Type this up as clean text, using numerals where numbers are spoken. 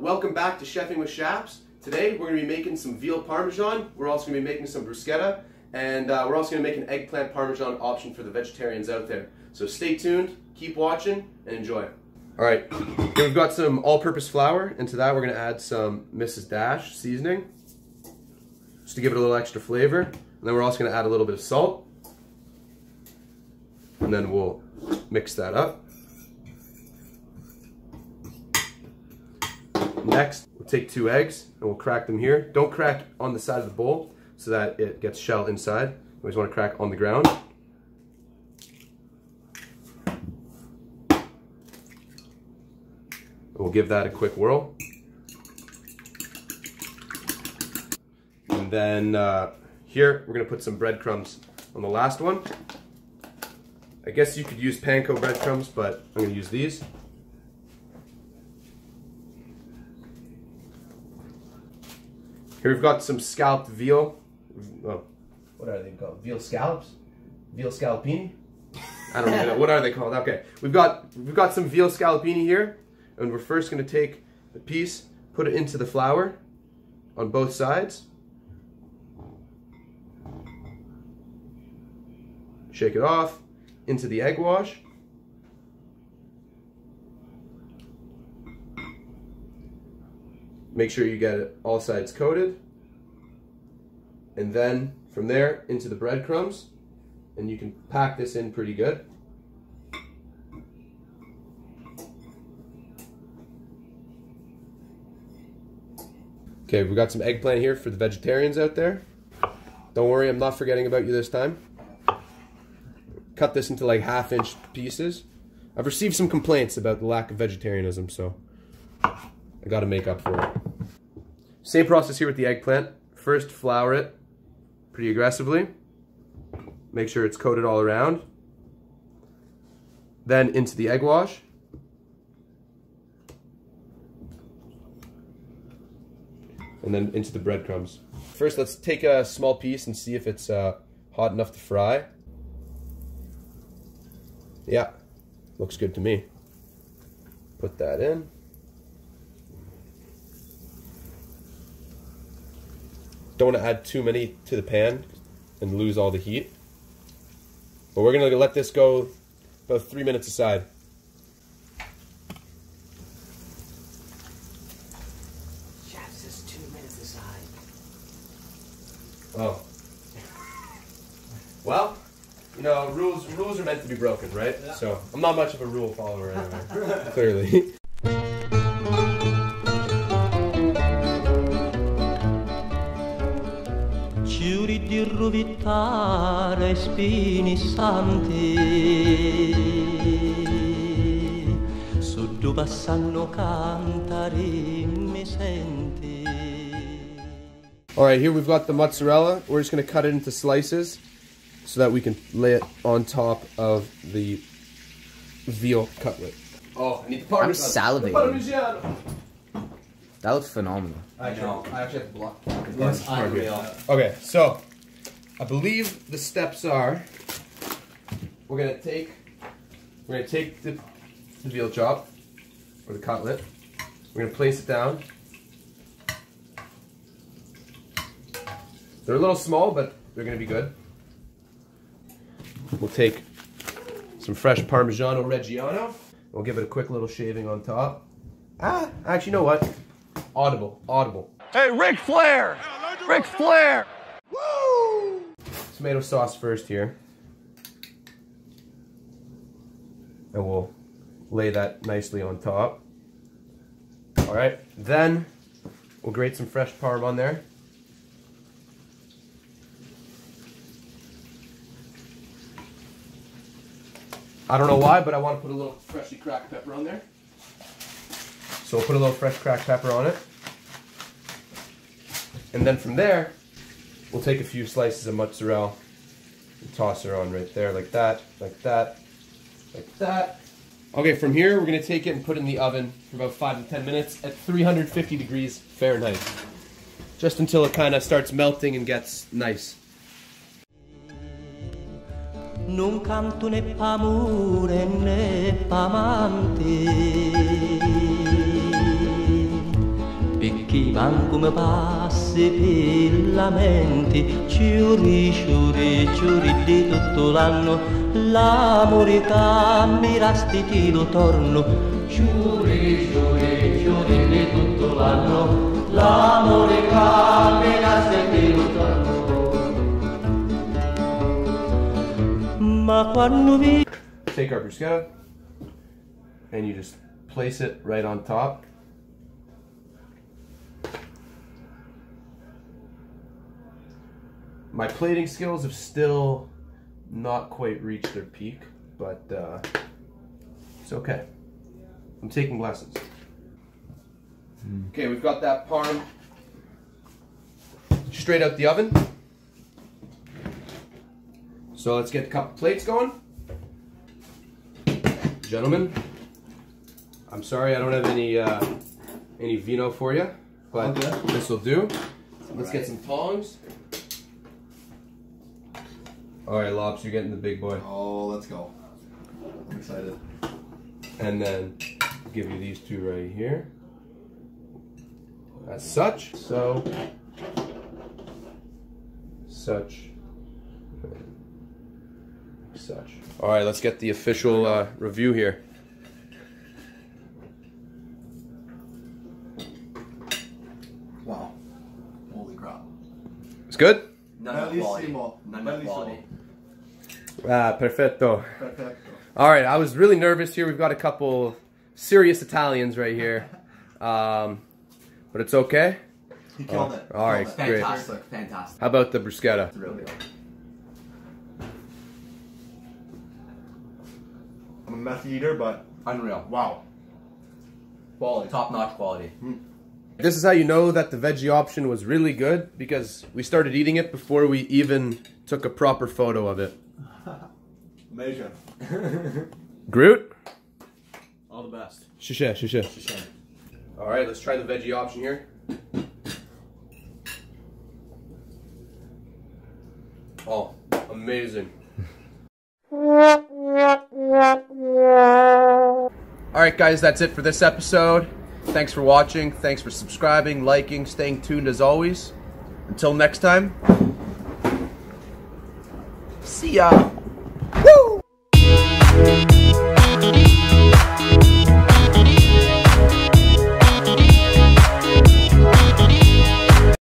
welcome back to Chefing with Shaps. Today we're going to be making some veal parmesan. We're also going to be making some bruschetta, and we're also going to make an eggplant parmesan option for the vegetarians out there. So stay tuned, keep watching, and enjoy. Alright, here we've got some all-purpose flour, and to that we're going to add some Mrs. Dash seasoning, just to give it a little extra flavor. And then we're also going to add a little bit of salt, and then we'll mix that up. Next, we'll take 2 eggs and we'll crack them here. Don't crack on the side of the bowl so that it gets shell inside. You always want to crack on the ground. We'll give that a quick whirl. And then here, we're going to put some breadcrumbs on the last one. I guess you could use panko breadcrumbs, but I'm going to use these. Here we've got some scalloped veal. Oh, what are they called? Veal scallops? Veal scallopini? I don't even know. What are they called? Okay, we've got some veal scallopini here, and we're first going to take the piece, put it into the flour on both sides. Shake it off into the egg wash. Make sure you get it all sides coated. And then from there into the breadcrumbs. And you can pack this in pretty good. Okay, we've got some eggplant here for the vegetarians out there. Don't worry, I'm not forgetting about you this time. Cut this into like 1/2-inch pieces. I've received some complaints about the lack of vegetarianism, so I gotta make up for it. Same process here with the eggplant. First, flour it pretty aggressively. Make sure it's coated all around. Then into the egg wash. And then into the breadcrumbs. First, let's take a small piece and see if it's hot enough to fry. Yeah, looks good to me. Put that in. Don't want to add too many to the pan and lose all the heat. But we're going to let this go about 3 minutes aside. Chef says 2 minutes aside. Oh. Well, you know, rules are meant to be broken, right? Yeah. So I'm not much of a rule follower anyway. Clearly. Giuri di ruvitare spini santi su dove sanno cantare mi senti. Alright, here we've got the mozzarella. We're just going to cut it into slices so that we can lay it on top of the veal cutlet. Oh, I need the parmesan. I'm salivating. Parmigiano. That looks phenomenal. I actually have to block. That's unreal. Okay, so I believe the steps are we're gonna take the veal chop or the cutlet. We're gonna place it down. They're a little small, but they're gonna be good. We'll take some fresh Parmigiano Reggiano. We'll give it a quick little shaving on top. Actually, you know what? Audible. Hey, Ric Flair! Ric Flair! Woo! Tomato sauce first here. And we'll lay that nicely on top. Alright, then we'll grate some fresh Parm on there. I don't know why, but I want to put a little freshly cracked pepper on there. So we'll put a little fresh cracked pepper on it. And then from there, we'll take a few slices of mozzarella and toss her on right there, like that, like that, like that. Okay, from here, we're going to take it and put it in the oven for about 5 to 10 minutes at 350 degrees Fahrenheit. Just until it kind of starts melting and gets nice. Non canto né p'amore né p'amanti chi manco mi passi per la mente, ciuri, ciuri, ciuri di tutto l'anno, l'amore che mi rasti ti lo torno, ciuri, ciuri, ciuri di tutto l'anno, l'amore che mi rasti ti lo torno. Ma quando mi... Take our bruschetta and you just place it right on top. My plating skills have still not quite reached their peak, but it's okay. I'm taking lessons. Okay, we've got that parm straight out the oven. So let's get a couple plates going. Gentlemen, I'm sorry I don't have any vino for you, but this will do. Let's get some tongs. All right, Lops, you're getting the big boy. Oh, let's go. I'm excited. And then I'll give you these two right here. As such. So, such, such. All right, let's get the official review here. Wow. Holy crap. It's good? None of quality. Bellissimo. None of quality. Ah, perfetto. Perfetto. All right, I was really nervous here. We've got a couple serious Italians right here, but it's okay. He killed it. All right, great. Fantastic. Fantastic. How about the bruschetta? Really. I'm a meth eater, but Unreal. wow. Quality. Top-notch quality. This is how you know that the veggie option was really good, because we started eating it before we even took a proper photo of it. Amazing. Groot? All the best. Shisha, shisha. All right, let's try the veggie option here. Oh, amazing. All right, guys, that's it for this episode. Thanks for watching. Thanks for subscribing, liking, staying tuned as always. Until next time, see ya.